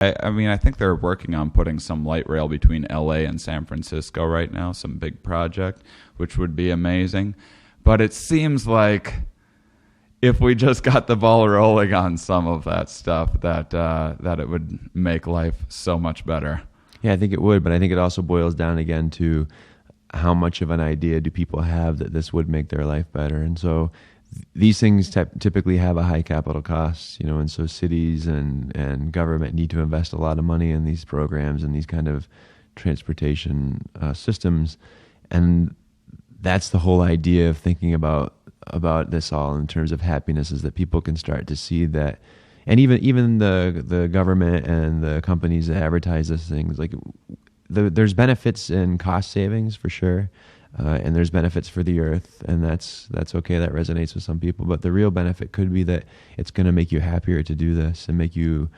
I mean, I think they're working on putting some light rail between LA and San Francisco right now, some big project, which would be amazing. But it seems like if we just got the ball rolling on some of that stuff, that it would make life so much better. Yeah, I think it would, but I think it also boils down again to how much of an idea do people have that this would make their life better. And so these things typically have a high capital cost, and so cities and government need to invest a lot of money in these programs and these kind of transportation systems. And that's the whole idea of thinking about this all in terms of happiness, is that people can start to see that. And even the government and the companies that advertise these things, like there's benefits in cost savings for sure, and there's benefits for the earth, and that's okay. That resonates with some people. But the real benefit could be that it's going to make you happier to do this and make you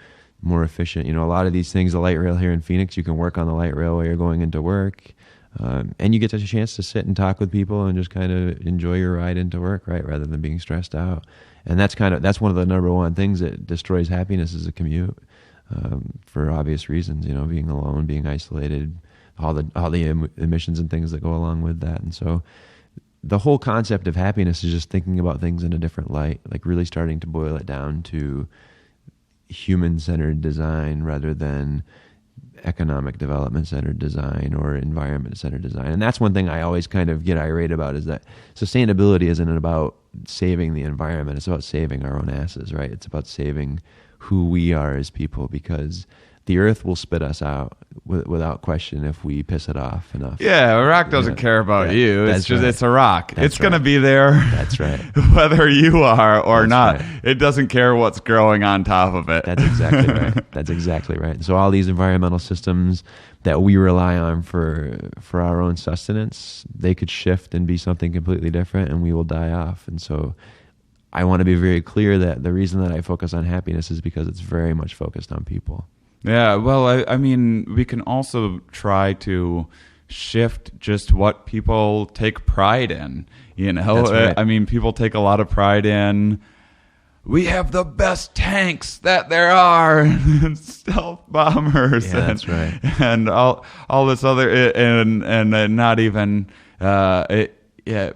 more efficient. A lot of these things, the light rail here in Phoenix, you can work on the light rail while you're going into work, and you get a chance to sit and talk with people and just kind of enjoy your ride into work, right, rather than being stressed out. And that's one of the number one things that destroys happiness is a commute, for obvious reasons. Being alone, being isolated, all the emissions and things that go along with that. And so, the whole concept of happiness is just thinking about things in a different light, like really starting to boil it down to human-centered design rather than economic development-centered design or environment-centered design. And that's one thing I always kind of get irate about, is that sustainability isn't about saving the environment. It's about saving our own asses, right? It's about saving who we are as people, because the earth will spit us out without question if we piss it off enough. Yeah, a rock doesn't care about you. It's just, it's a rock. That's it's going to be there. That's right. Whether you are or not. Right. It doesn't care what's growing on top of it. That's exactly right. That's exactly right. So all these environmental systems that we rely on for our own sustenance, they could shift and be something completely different, and we will die off. And so I want to be very clear that the reason that I focus on happiness is because it's very much focused on people. Yeah, well, I mean, we can also try to shift just what people take pride in. That's right. I mean, people take a lot of pride in, we have the best tanks that there are, stealth bombers, Yeah, that's right. and all this other, and not even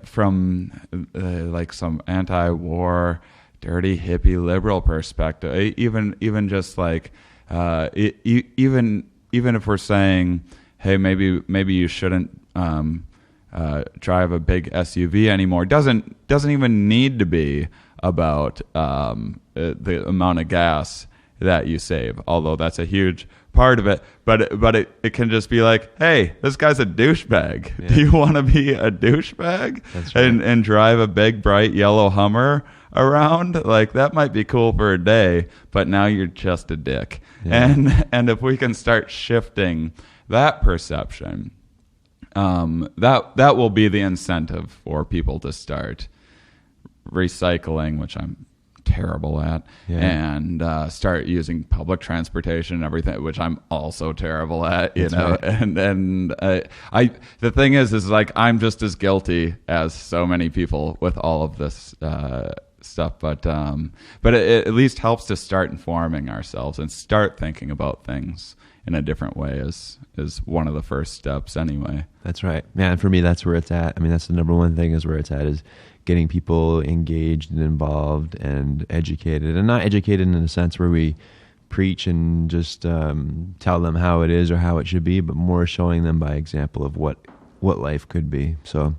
from like some anti-war, dirty hippie liberal perspective. Even just like. Even if we're saying, hey, maybe you shouldn't drive a big SUV anymore, doesn't even need to be about the amount of gas that you save, although that's a huge part of it. But it can just be like, hey, this guy's a douchebag. Yeah. Do you want to be a douchebag? That's right. and drive a big bright yellow Hummer around? Like, that might be cool for a day, but now you're just a dick. Yeah. And if we can start shifting that perception, that will be the incentive for people to start recycling, which I'm terrible at, yeah. and start using public transportation and everything, which I'm also terrible at. That's right. And I the thing is like, I'm just as guilty as so many people with all of this stuff, but it at least helps to start informing ourselves and start thinking about things in a different way is one of the first steps anyway. That's right. Yeah, and for me, that's where it's at. I mean, that's the number one thing, is where it's at, is getting people engaged and involved and educated, and not educated in a sense where we preach and just tell them how it is or how it should be, but more showing them by example of what life could be. So